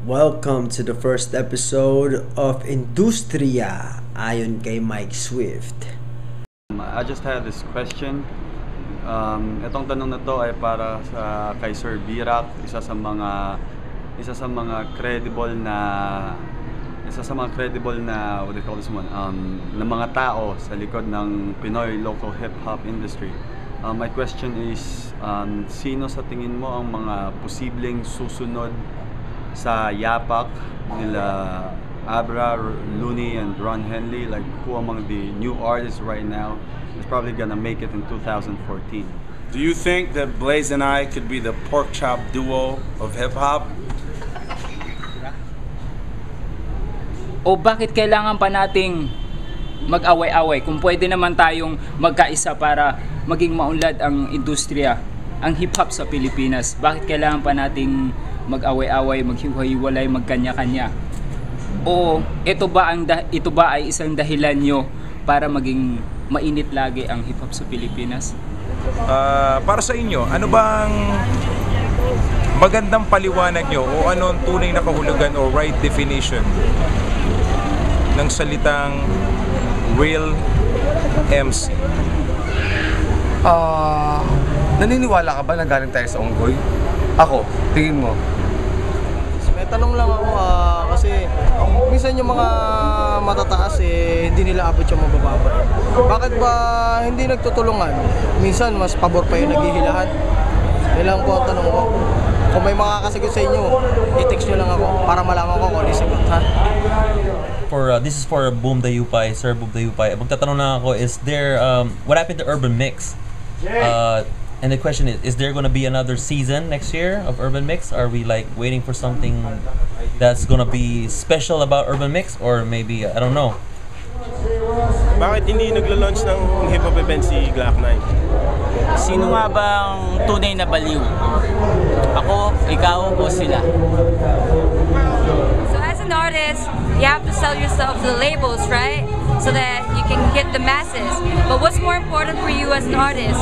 Welcome to the first episode of Industria ayon kay Mike Swift. I just had this question. Itong tanong na to ay para kay Sir Birak, isa sa mga credible na what do you call this one? Na mga tao sa likod ng Pinoy local hip hop industry. My question is, sino sa tingin mo ang mga posibleng susunod sa yapak nila Abra, Looney, and Ron Henley? Like, who among the new artists right now is probably gonna make it in 2014? Do you think that Blaze and I could be the pork chop duo of hip hop? O bakit kailangan pa nating mag-away-away kung pwede naman tayong magkaisa para maging maunlad ang industriya, ang hip-hop sa Pilipinas? Bakit kailangan pa nating mag-away-away, maghiwa-hiwalay, magkanya-kanya? O ito ba ay isang dahilan nyo para maging mainit lagi ang hip-hop sa Pilipinas? Para sa inyo, ano bang magandang paliwanag nyo o ano ang tunay na kahulugan o right definition ng salitang real MC? Naniniwala ka ba na galing tayo sa unggoy? Ako, tingin mo? May tanong lang ako kasi minsan yung mga matataas hindi nila abot yung mabababa. Bakit ba hindi nagtutulungan? Minsan mas pabor pa yung naghihilahan. Yan lang po ang tanong ko. Kung may makakasagot sa inyo, i-text nyo lang ako para malaman ko kung ano yung sagot, ha? This is for Boom Dayupay, Sir Boom Dayupay. Magtatanong na ako, is there, what happened to Urban Mix? And the question is there gonna be another season next year of Urban Mix? Are we like waiting for something that's gonna be special about Urban Mix? Or maybe, I don't know. Bakit hindi nagla-launch ng hip-hop event si Glock 9? Sino nga bang tunay na baliw? Ako, ikaw, o sila? So as an artist, you have to sell yourself to the labels, right? So that you can hit the masses. But what's more important for you as an artist?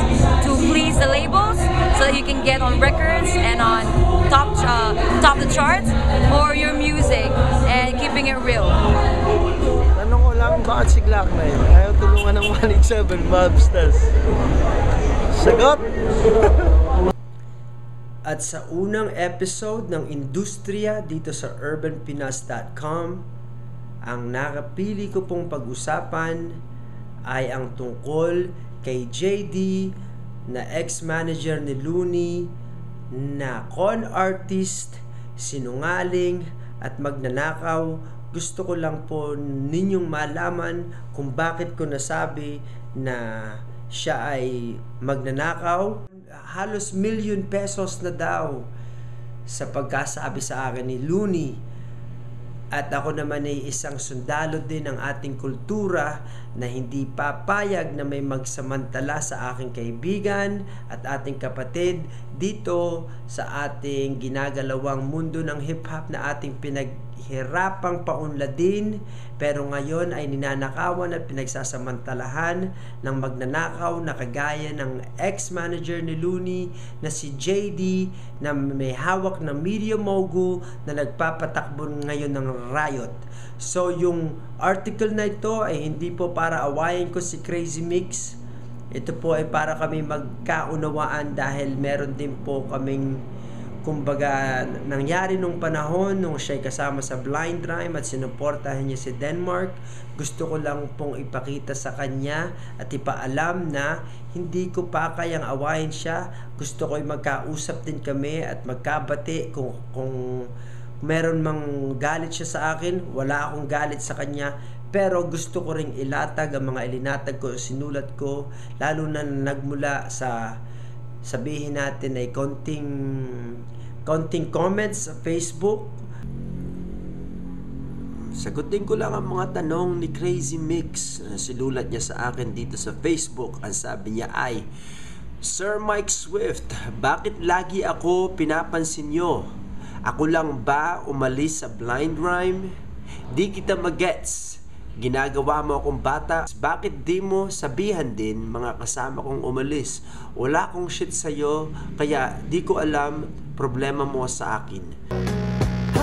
To please the labels so that you can get on records and on top the charts, or your music and keeping it real? Tanong ko lang, bakit si Glock 9? Ayaw tulungan ng 187 Mobsters. Sagot! At sa unang episode ng Industriya dito sa urbanpinas.com, ang nakapili ko pong pag-usapan ay ang tungkol kay JD na ex-manager ni Looney, na con artist, sinungaling at magnanakaw. Gusto ko lang po ninyong malaman kung bakit ko nasabi na siya ay magnanakaw. Halos milyon pesos na daw sa pagkasabi sa akin ni Looney. At ako naman ay isang sundalo din ng ating kultura na hindi papayag na may magsamantala sa aking kaibigan at ating kapatid dito sa ating ginagalawang mundo ng hip-hop na ating pinaghirapang paunladin, pero ngayon ay ninanakawan at pinagsasamantalahan ng magnanakaw na kagaya ng ex-manager ni Looney na si JD, na may hawak na media mogul na nagpapatakbo ngayon ng riot. So yung article na ito ay hindi po para awayin ko si Crazy Mix. Ito po ay para kami magkaunawaan dahil meron din po kaming kumbaga nangyari nung panahon nung siya'y kasama sa Blind Rhyme at sinuportahan niya si Denmark. Gusto ko lang pong ipakita sa kanya at ipaalam na hindi ko pa kayang awayin siya. Gusto ko'y magkausap din kami at magkabati kung meron mang galit siya sa akin. Wala akong galit sa kanya, pero gusto ko ring ilatag ang mga ilinatag ko, sinulat ko, lalo na nagmula sa sabihin natin ay konting comments sa Facebook. Sagutin ko lang ang mga tanong ni Crazy Mix. Sinulat niya sa akin dito sa Facebook. Ang sabi niya ay, Sir Mike Swift, bakit lagi ako pinapansin nyo? Ako lang ba umalis sa Blind Rhyme? Di kita magets. Ginagawa mo akong bata. Bakit di mo sabihan din mga kasama kong umalis? Wala akong shit sa'yo, kaya di ko alam problema mo sa akin.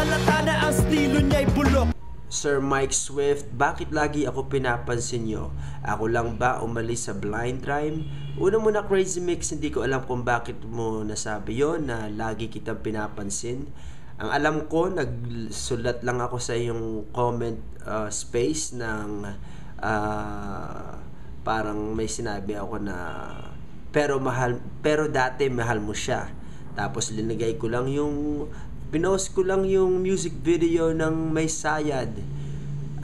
halata na ang estilo niya'y bulok. Sir Mike Swift, bakit lagi ako pinapansin nyo? Ako lang ba umalis sa blind rhyme? Una muna Crazy Mix, hindi ko alam kung bakit mo nasabi yon na lagi kitang pinapansin. Ang alam ko, nagsulat lang ako sa iyong comment space ng parang may sinabi ako na pero dati mahal mo siya. Tapos linagay ko lang pinost ko lang yung music video ng May Sayad.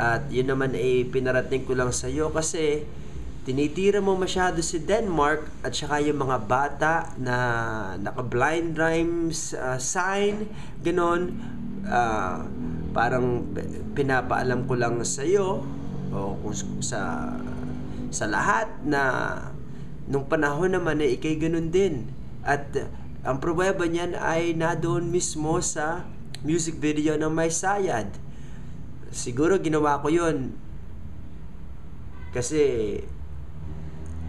At yun naman pinarating ko lang sa iyo kasi tinitira mo masyado si Denmark at saka yung mga bata na naka-blind rhymes sign, ganon. Parang pinapaalam ko lang sa iyo o kung sa lahat na nung panahon naman ikay ganon din. At ang pruweba niyan ay nadoon mismo sa music video ng May Sayad. Siguro ginawa ko yun kasi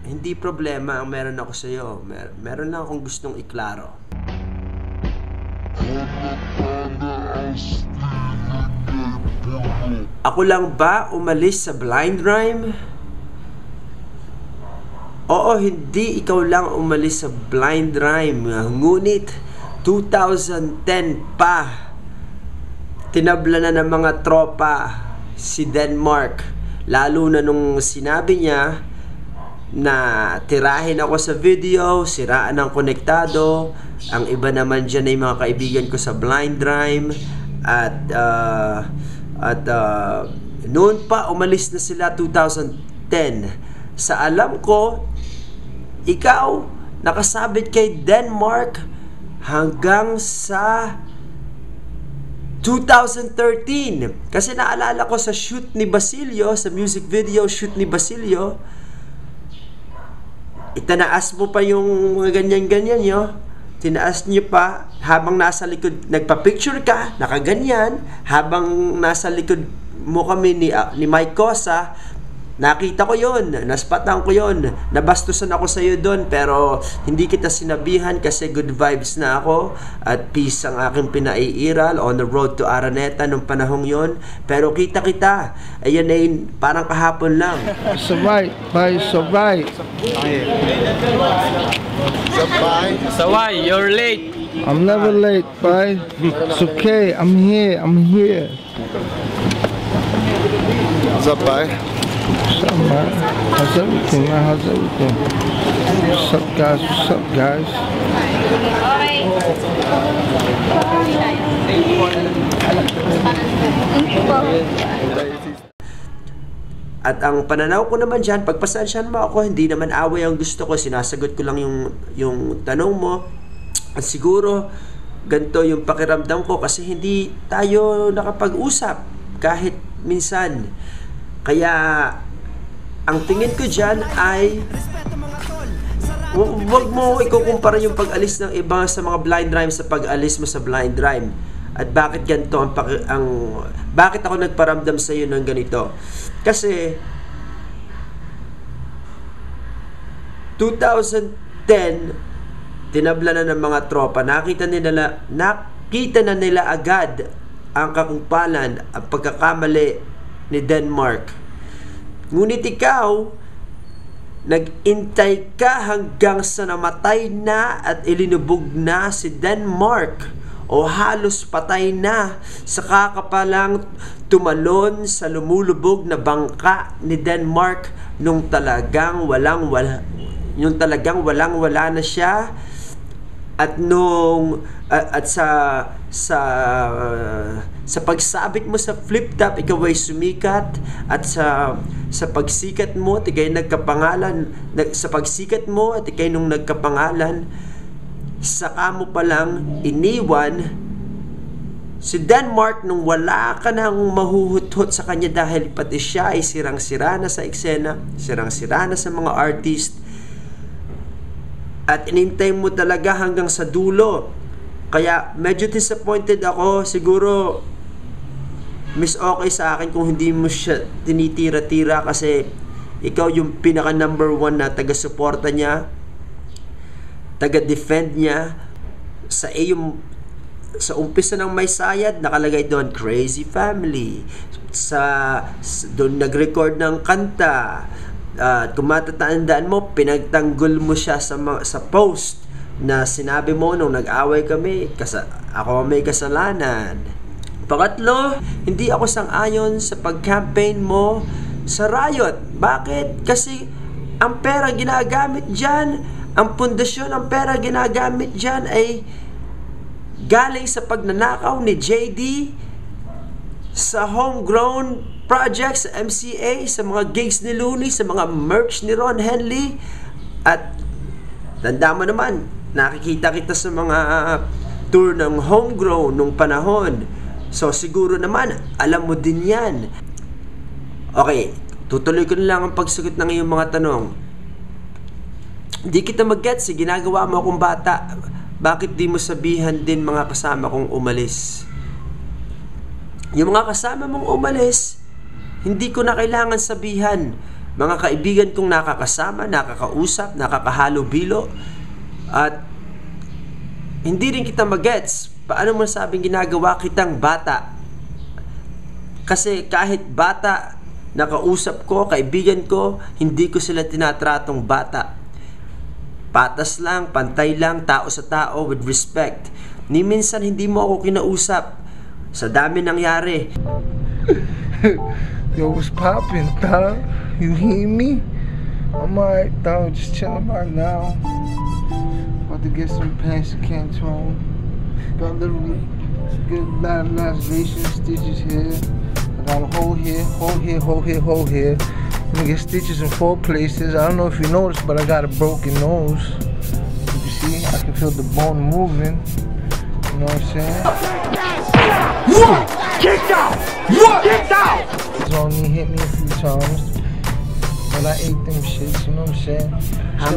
hindi problema ang meron ako sa iyo. Meron lang akong gustong iklaro. Ako lang ba umalis sa blind rhyme? Oo, hindi ikaw lang umalis sa blind rhyme. Ngunit 2010 pa, tinabla na ng mga tropa si Denmark. Lalo na nung sinabi niya na tirahin ako sa video, siraan ng konektado. Ang iba naman dyan ay mga kaibigan ko sa blind rhyme. At noon pa, umalis na sila 2010. Sa alam ko, ikaw nakasabit kay Denmark hanggang sa 2013. Kasi naalala ko sa shoot ni Basilio, sa music video shoot ni Basilio, itanaas mo pa yung mga ganyan-ganyan nyo. Tinaas niyo pa habang nasa likod, nagpa-picture ka, nakaganyan, habang nasa likod mo kami ni Mike Cosa. Nakita ko yon, naspatan ko yon, nabastusan ako sa iyo doon, pero hindi kita sinabihan kasi good vibes na ako at peace ang aking pinaiiral on the road to Araneta nung panahong yon. Pero kita, ayan ay parang kahapon lang. Sabay, Saway, you're late. I'm never late, bye. It's okay, I'm here. What's up, bye? What's up, man? How's everything, man? What's up, guys? At ang pananaw ko naman dyan, pagpasensyahan mo ako, hindi naman away ang gusto ko, sinasagot ko lang yung tanong mo. At siguro ganito yung pakiramdam ko kasi hindi tayo nakapag-usap kahit minsan. Kaya ang tingin ko dyan ay huwag mo ikukumpara yung pag-alis ng iba sa mga blind rhyme sa pag-alis mo sa blind rhyme. At bakit ganito bakit ako nagparamdam sa iyo ng ganito? Kasi 2010 tinabla na ng mga tropa, nakita na nila agad ang kakumpalan at pagkakamali ni Denmark. Ngunit ikaw, nag-intay ka hanggang sa namatay na at ilinubog na si Denmark o halos patay na, saka ka palang tumalon sa lumulubog na bangka ni Denmark nung talagang walang-wala na siya. At sa pagsabit mo sa flip top, ikaw ay sumikat. At sa pagsikat mo at ikay nagkapangalan, sa pagsikat mo at ikay nung nagkapangalan, saka mo palang iniwan si Denmark nung wala ka nang mahuhuthot sa kanya dahil pati siya ay sirang-sira na sa eksena, sirang-sira na sa mga artist. At inintay mo talaga hanggang sa dulo. Kaya medyo disappointed ako. Siguro miss okay sa akin kung hindi mo siya tinitira-tira kasi ikaw yung pinaka number 1 na taga-suporta niya, taga-defend niya sa iyong Sa umpisa ng May Sayad, nakalagay doon Crazy Family. Doon nag-record ng kanta. Kung matatandaan mo, pinagtanggol mo siya sa post na sinabi mo nung nag-away kami, ako may kasalanan. Pangatlo, hindi ako sang-ayon sa pag-campaign mo sa Riot. Bakit? Kasi ang pera ginagamit dyan, ang pundasyon ng pera ginagamit dyan ay galing sa pagnanakaw ni JD sa homegrown projects, sa MCA, sa mga gigs ni Looney, sa mga merch ni Ron Henley. At tanda mo naman, nakikita kita sa mga tour ng homegrown nung panahon. So siguro naman, alam mo din yan. Okay, tutuloy ko na lang ang pagsagot ng iyong mga tanong. Hindi kita mag-gets, ginagawa mo akong bata. Bakit di mo sabihan din mga kasama kong umalis? Yung mga kasama mong umalis, hindi ko na kailangan sabihan. Mga kaibigan kong nakakasama, nakakausap, nakakahalo-bilo. At hindi rin kita mag-gets. Paano mo sabing ginagawa kitang bata? Kasi kahit bata, nakausap ko, kaibigan ko, hindi ko sila tinatratong bata. Patas lang, pantay lang, tao sa tao, with respect. Ni minsan hindi mo ako kinausap. Sa dami nangyari. Yo, what's poppin', dog? You hear me? I'm alright, dog. Just chilling right now. About to get some pants Cantone. Got a little good lacerations, stitches here. I got a hole here, hole here, hole here, hole here. I'm gonna get stitches in 4 places. I don't know if you noticed, but I got a broken nose. You see, I can feel the bone moving. You know what I'm saying? What? Get down! What? Get down! It's only hit me a few times, but I ate them shits. You know what I'm saying? How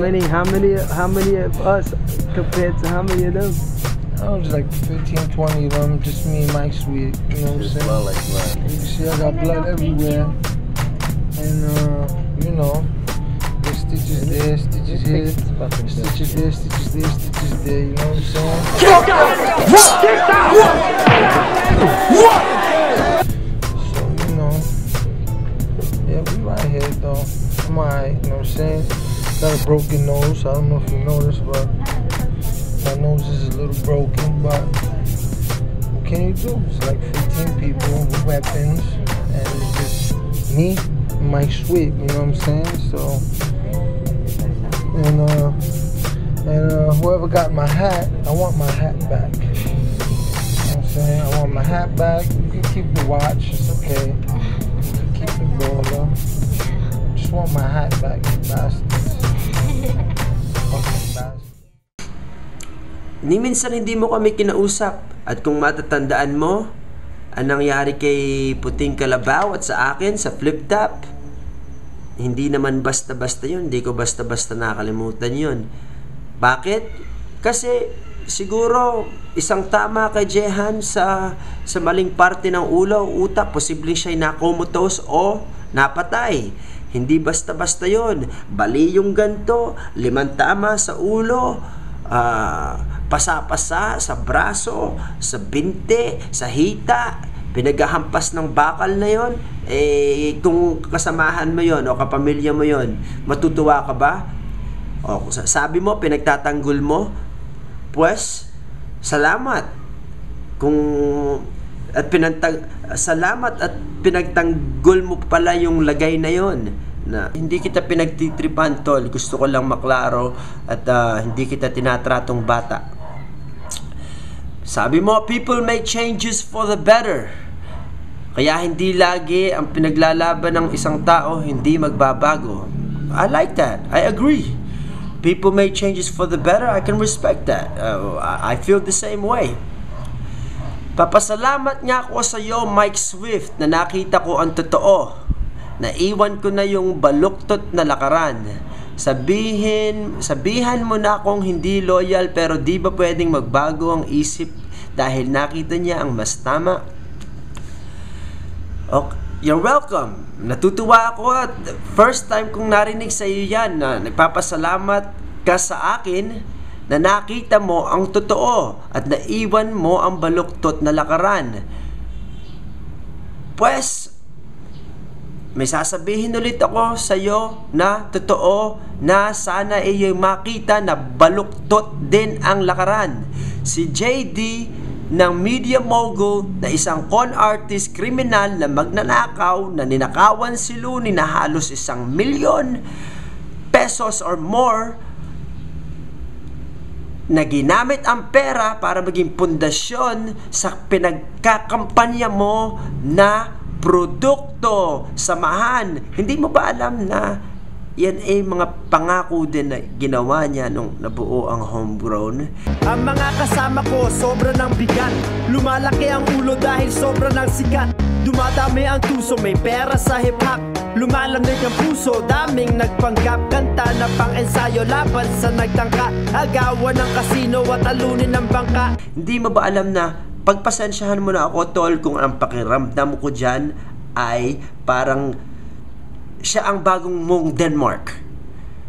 many of us compared to how many of them? I was like 15, 20 of them, just me and Mike Sweet. You know what I'm saying? Blood like blood. You see, I got blood everywhere. And, you know, there's stitches there, stitches here, stitches there, stitches there, stitches there, you know what I'm saying? Get down! What? Get down! What? So, you know, yeah, we right here, though. I'm alright, you know what I'm saying? Got a broken nose, I don't know if you noticed, but my nose is a little broken, but what can you do? It's like 15 people with weapons, and it's just me, Mike Sweet, you know what I'm saying? So, and whoever got my hat, I want my hat back. You know what I'm saying? I want my hat back. You can keep the watch, it's okay. You can keep the roller. I just want my hat back, you bastards. Fucking bastards. Ni minsan hindi mo kami kinausap. At kung matatandaan mo, ang nangyari kay Puting Kalabaw at sa akin sa Flip Top, hindi naman basta-basta yun. Hindi ko basta-basta nakalimutan yun. Bakit? Kasi siguro isang tama kay Jehan sa maling parte ng ulo o utak, posibleng siya'y nakomatos o napatay. Hindi basta-basta yun. Bali yung ganto, 5 tama sa ulo, pasa-pasa sa braso, sa binte, sa hita, pinaghahampas ng bakal na yon. Kung kasamahan mo yon o kapamilya mo yon, matutuwa ka ba? O sabi mo, pinagtatanggol mo, pues salamat. Salamat at pinagtanggol mo pala yung lagay na yon. Na hindi kita pinagtitripan, tol. Gusto ko lang maklaro at hindi kita tinatratong bata. Sabi mo, people make changes for the better. Kaya hindi lagi ang pinaglalaban ng isang tao hindi magbabago. I like that. I agree. People make changes for the better. I can respect that. I feel the same way. Papasalamat nga ako sa iyo, Mike Swift, na nakita ko ang totoo. Naiwan ko na yung baluktot na lakaran. Sabihan mo na akong hindi loyal, pero di ba pwedeng magbago ang isip dahil nakita niya ang mas tama? Okay, you're welcome. Natutuwa ako at first time kong narinig sa iyo yan na nagpapasalamat ka sa akin na nakita mo ang totoo at naiwan mo ang baluktot na lakaran. Pues, may sasabihin ulit ako sa iyo na totoo na sana iyo'y makita na baluktot din ang lakaran. Si JD ng media mogul na isang con artist kriminal na magnanakaw na ninakawan si Looney na halos 1 milyon pesos or more, na ginamit ang pera para maging pundasyon sa pinagkakampanya mo na produkto, samahan. Hindi mo ba alam na yan ay mga pangako din na ginawa niya nung nabuo ang Homegrown? Ang mga kasama ko sobra ng bigat, lumalaki ang ulo dahil sobra ng sikat. Dumadami ang tuso, may pera sa hip-hop, lumalamig ang puso, daming nagpanggap. Kanta na pang-ensayo laban sa nagtangka, agawan ng kasino at alunin ng bangka. Hindi mo ba alam na pagpasensyahan mo na ako, tol, kung ang pakiramdam ko dyan ay parang siya ang bagong mong Denmark.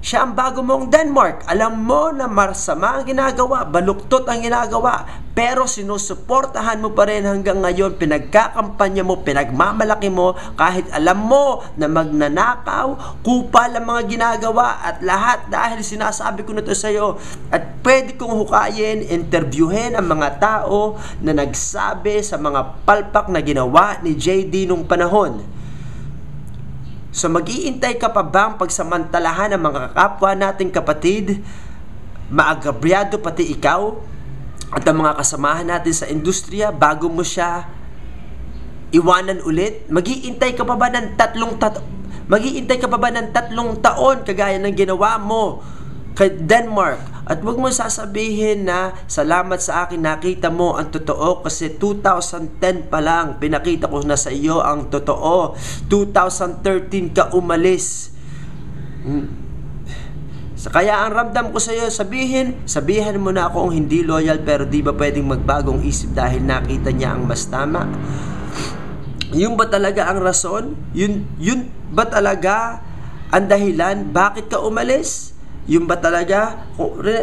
Siya ang bagong mong Denmark. Alam mo na masama ang ginagawa, baluktot ang ginagawa, pero sinusuportahan mo pa rin hanggang ngayon, pinagkakampanya mo, pinagmamalaki mo, kahit alam mo na magnanakaw, kupal ang mga ginagawa at lahat, dahil sinasabi ko na ito sa'yo. At pwede kong hukayin, interviewin ang mga tao na nagsabi sa mga palpak na ginawa ni JD nung panahon. So mag-iintay ka pa bang pagsamantalahan ng mga kapwa nating kapatid, maagabyado pati ikaw at ang mga kasamahan natin sa industriya bago mo siya iwanan ulit? Mag-iintay ka pa ba ng 3 taon kagaya ng ginawa mo kay Denmark? At huwag mo sasabihin na salamat sa akin, nakita mo ang totoo, kasi 2010 pa lang pinakita ko na sa iyo ang totoo. 2013 ka umalis. Kaya ang ramdam ko sa iyo, sabihin mo na akong hindi loyal, pero di ba pwedeng magbagong isip dahil nakita niya ang mas tama? Yun ba talaga ang rason? Yun ba talaga ang dahilan bakit ka umalis? Yun ba talaga?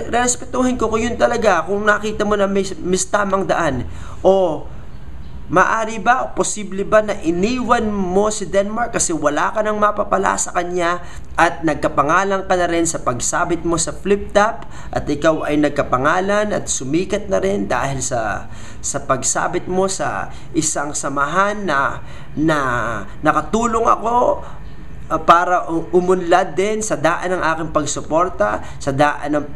Respetuhin ko kung yun talaga, kung nakita mo na may tamang daan. O maari ba, o posible ba na iniwan mo si Denmark kasi wala ka nang mapapala sa kanya at nagkapangalan ka na rin sa pagsabit mo sa flip top, at ikaw ay nagkapangalan at sumikat na rin dahil sa pagsabit mo sa isang samahan na nakatulong ako para umunlad din sa daan ng aking pagsuporta, sa daan ng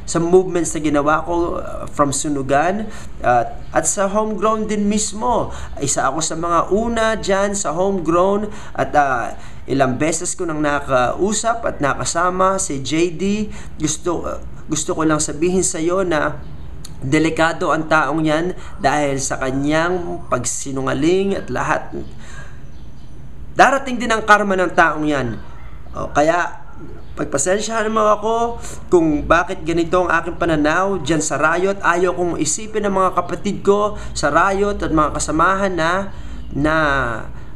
sa movements na ginawa ko from Sunugan, at sa Homegrown din mismo. Isa ako sa mga una dyan sa Homegrown, at ilang beses ko nang nakausap at nakasama si JD. Gusto ko lang sabihin sa iyo na delikado ang taong yan dahil sa kanyang pagsinungaling at lahat. Darating din ang karma ng taong yan. Kaya pagpasensyahan mo ako kung bakit ganito ang aking pananaw dyan sa Riot. Ayaw kong isipin ng mga kapatid ko sa Riot at mga kasamahan na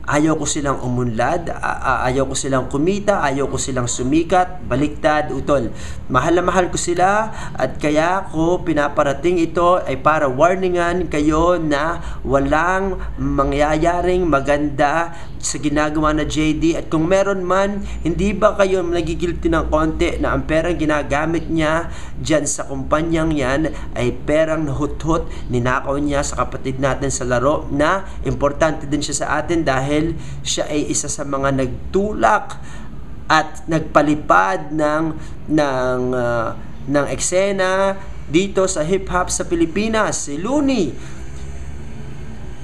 ayaw ko silang umunlad, ayaw ko silang kumita, ayaw ko silang sumikat. Baliktad, utol. Mahal na mahal ko sila, at kaya ko pinaparating ito ay para warningan kayo na walang mangyayaring maganda sa ginagawa na JD. At kung meron man, hindi ba kayo nagigilty ng konti na ang perang ginagamit niya dyan sa kumpanyang yan ay perang nahut-hut, ninakaw niya sa kapatid natin sa laro, na importante din siya sa atin dahil siya ay isa sa mga nagtulak at nagpalipad ng eksena dito sa hip-hop sa Pilipinas. Si Looney,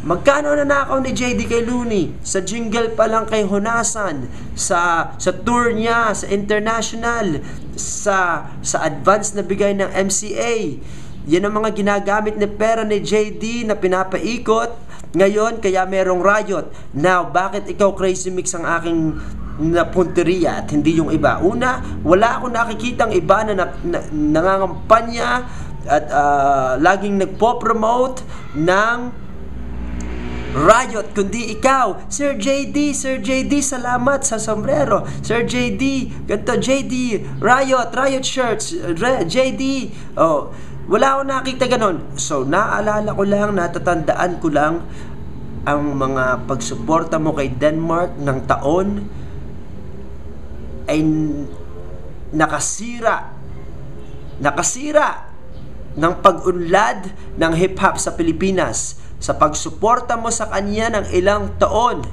magkano nanakaw ni JD kay Looney? Sa jingle pa lang kay Honasan, sa tour niya sa international, sa advance na bigay ng MCA. Yan ang mga ginagamit na pera ni JD na pinapaikot ngayon, kaya merong Riot. Now, bakit ikaw, Crazy Mix, ang aking napunteriya at hindi yung iba? Una, wala akong nakikitang iba na nangangampanya at laging nagpo-promote ng Riot, kundi ikaw. Sir JD, salamat sa sombrero. Sir JD, ganito, JD, Riot shirts, JD. Oh, wala akong nakita ganon. So, naalala ko lang, natatandaan ko lang ang mga pagsuporta mo kay Denmark ng taon ay nakasira ng pag-unlad ng hip-hop sa Pilipinas. Sa pagsuporta mo sa kanya ng ilang taon,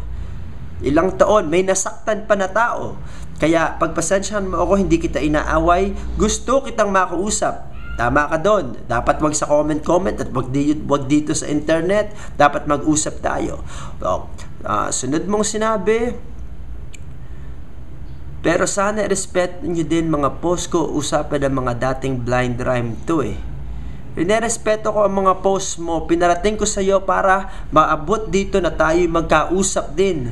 may nasaktan pa na tao. Kaya pagpasensyahan mo ako, hindi kita inaaway, gusto kitang makausap. Tama ka doon. Dapat wag sa comment at wag dito sa internet. Dapat mag-usap tayo. Sunod mong sinabi, pero sana i-respect nyo din mga post ko. Usapan ng mga dating blind rhyme to Rinerespeto ko ang mga post mo. Pinarating ko sa iyo para maabot dito na tayo magkausap din.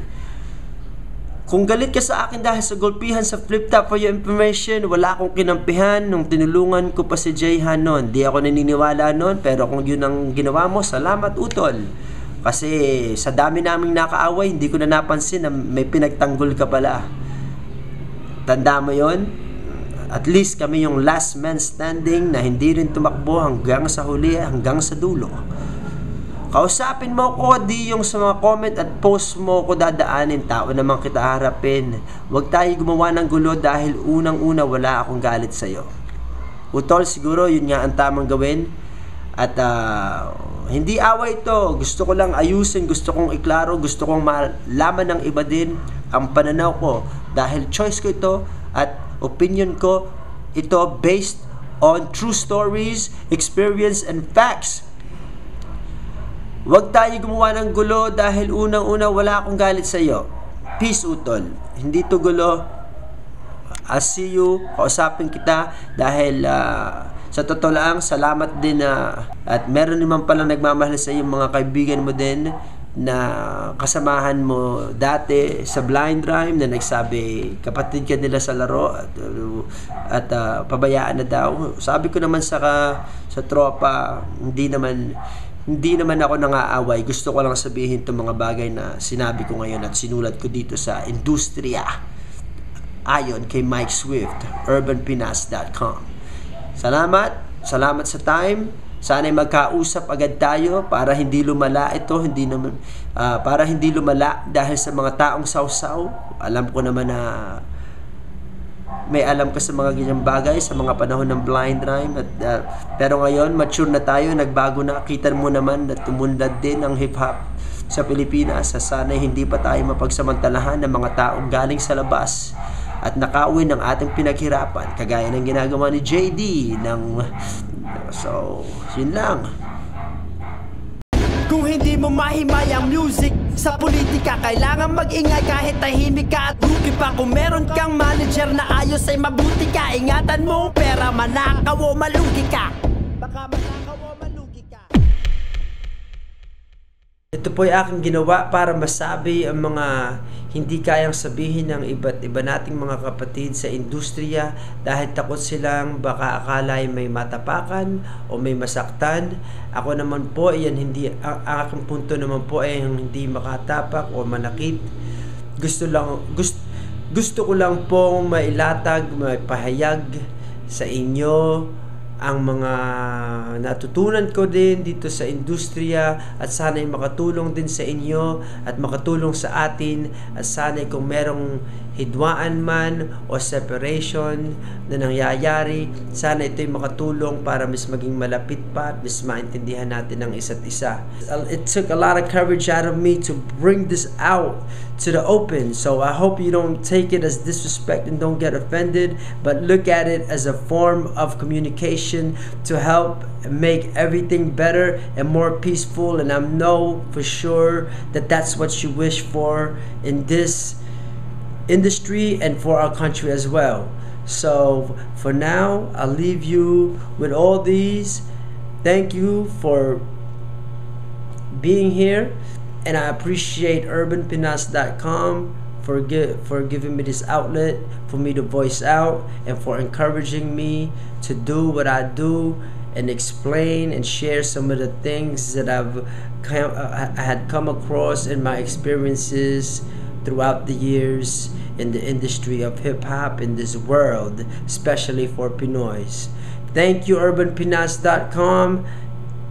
Kung galit ka sa akin dahil sa gulpihan sa flip top, for your information, wala akong kinampihan nung tinulungan ko pa si Jayhan noon. Di ako naniniwala noon, pero kung yun ang ginawa mo, salamat utol. Kasi sa dami naming nakaaway, hindi ko na napansin na may pinagtanggol ka pala. Tanda mo yon? At least kami yung last man standing na hindi rin tumakbo hanggang sa huli, hanggang sa dulo. Kausapin mo ko, di yung sa mga comment at post mo ko dadaanin, tao naman kita harapin. Huwag tayo gumawa ng gulo dahil unang-una wala akong galit sa'yo. Utol, siguro yun nga ang tamang gawin. At hindi away ito, gusto ko lang ayusin, gusto kong iklaro, gusto kong malaman ng iba din ang pananaw ko. Dahil choice ko ito at opinion ko ito based on true stories, experience, and facts. Huwag tayo gumawa ng gulo dahil unang-una wala akong galit sa iyo. Peace, utol. Hindi to gulo. I'll see you. Kausapin kita dahil sa totoo lang, salamat din at meron naman palang nagmamahal sa iyo, mga kaibigan mo din na kasamahan mo dati sa blind rhyme na nagsabi kapatid ka nila sa laro at pabayaan na daw. Sabi ko naman sa tropa, hindi naman ako nangaaway. Gusto ko lang sabihin itong mga bagay na sinabi ko ngayon at sinulat ko dito sa industriya ayon kay Mike Swift, urbanpinas.com. Salamat sa time. Sana'y magkausap agad tayo para hindi lumala ito, para hindi lumala dahil sa mga taong sausaw. Alam ko naman na may alam ka sa mga ganyang bagay sa mga panahon ng blind rhyme pero ngayon mature na tayo, nagbago na. Kita mo naman na tumunlad din ang hip hop sa Pilipinas. Sana'y hindi pa tayo mapagsamantalahan ng mga taong galing sa labas at nakauwi ng ating pinaghirapan kagaya ng ginagawa ni JD so, yun lang. Kung hindi mo mahimay ang music sa politika, kailangan mag-ingay kahit tahimik ka at lugi pa. Kung meron kang manager na ayos ay mabuti ka. Ingatan mo ang pera, manakaw o malugi ka. Baka manakaw o malugi ka. Ito po ay aking ginawa para masabi ang mga hindi kayang sabihin ng iba't iba nating mga kapatid sa industriya dahil takot silang baka akala ay may matapakan o may masaktan. Ako naman po, ang aking punto naman po ay hindi makatapak o manakit. Gusto ko lang pong mailatag, maipahayag sa inyo ang mga natutunan ko din dito sa industriya at sana'y makatulong din sa inyo at makatulong sa atin at sana'y kung merong hidwaan man o separation na nangyayari, sana ito'y makatulong para mas maging malapit pa at mas maintindihan natin ang isa't isa. It took a lot of courage out of me to bring this out to the open, so I hope you don't take it as disrespect and don't get offended, but look at it as a form of communication to help make everything better and more peaceful, and I know for sure that that's what you wish for in this industry and for our country as well. So for now, I'll leave you with all these. Thank you for being here, and I appreciate urbanpinas.com for giving me this outlet for me to voice out and for encouraging me to do what I do and explain and share some of the things that I had come across in my experiences throughout the years in the industry of hip-hop in this world, especially for Pinoys. Thank you, urbanpinas.com.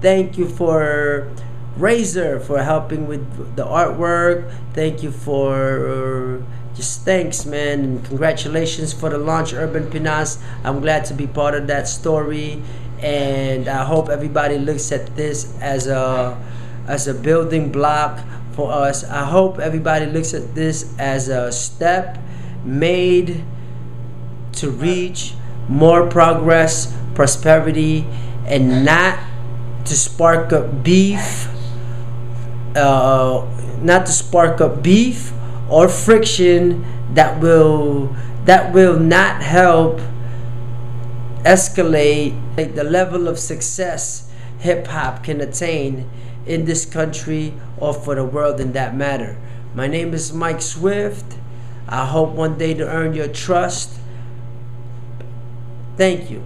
Thank you for Razor for helping with the artwork. Thank you for just thanks, man, and congratulations for the launch, Urban Pinas. I'm glad to be part of that story, and I hope everybody looks at this as a building block for us. I hope everybody looks at this as a step made to reach more progress, prosperity, and not to spark up beef, or friction that will not help escalate the level of success hip-hop can attain in this country or for the world in that matter. My name is Mike Swift. I hope one day to earn your trust. Thank you.